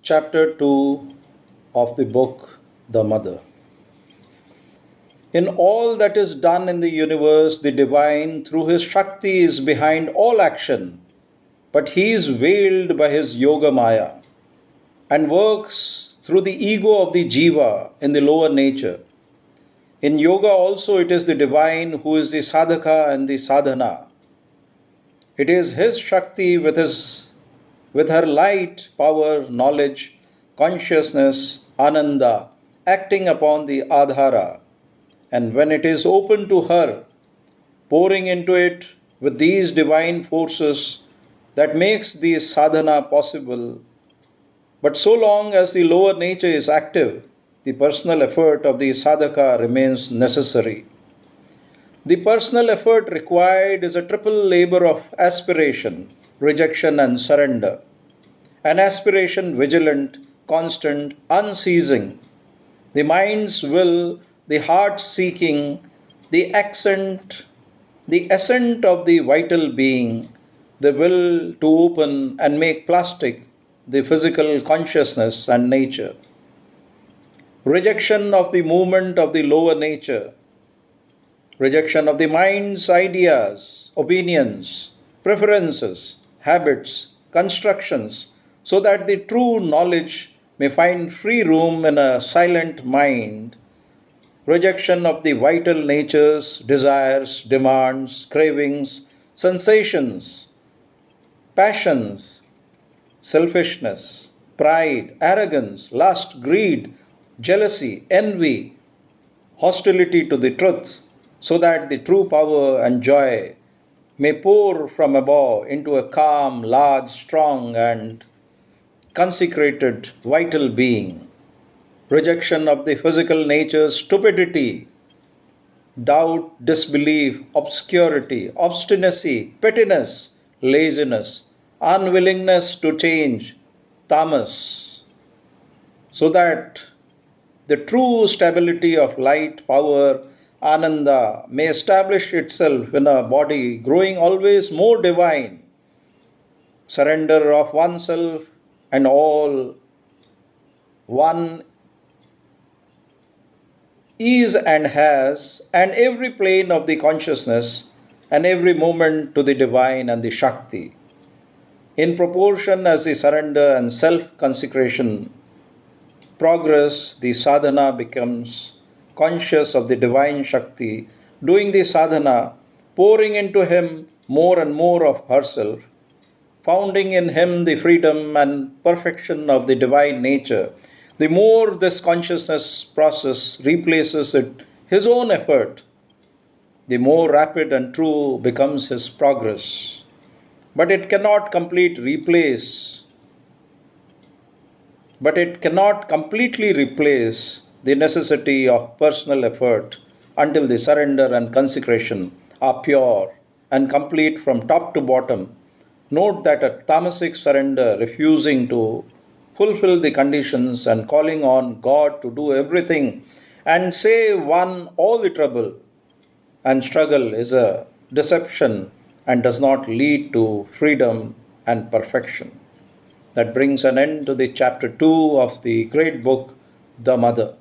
Chapter 2 of the book The Mother. In all that is done in the universe, the divine, through his Shakti, is behind all action, but he is veiled by his Yoga Maya and works through the ego of the Jiva in the lower nature. In Yoga also, it is the divine who is the Sadhaka and the Sadhana. It is his Shakti with her light, power, knowledge, consciousness, Ananda, acting upon the Adhara. And when it is open to her, pouring into it with these divine forces that makes the sadhana possible. But so long as the lower nature is active, the personal effort of the sadhaka remains necessary. The personal effort required is a triple labor of aspiration, rejection, and surrender. An aspiration vigilant, constant, unceasing. The mind's will, the heart seeking, the ascent of the vital being, the will to open and make plastic the physical consciousness and nature. Rejection of the movement of the lower nature, rejection of the mind's ideas, opinions, preferences, habits, constructions, so that the true knowledge may find free room in a silent mind. Rejection of the vital natures, desires, demands, cravings, sensations, passions, selfishness, pride, arrogance, lust, greed, jealousy, envy, hostility to the truth, so that the true power and joy may pour from above into a calm, large, strong, and consecrated vital being. Rejection of the physical nature's stupidity, doubt, disbelief, obscurity, obstinacy, pettiness, laziness, unwillingness to change, tamas, so that the true stability of light, power, Ananda may establish itself in a body growing always more divine. Surrender of oneself and all one is and has, and every plane of the consciousness and every moment to the divine and the Shakti. In proportion as the surrender and self consecration progress, the sadhana becomes conscious of the divine Shakti, doing the sadhana, pouring into him more and more of herself, founding in him the freedom and perfection of the divine nature. The more this consciousness process replaces it, his own effort, the more rapid and true becomes his progress. But it cannot completely replace the necessity of personal effort until the surrender and consecration are pure and complete from top to bottom. Note that a tamasic surrender, refusing to fulfill the conditions and calling on God to do everything and save one all the trouble and struggle, is a deception and does not lead to freedom and perfection. That brings an end to the chapter 2 of the great book, The Mother.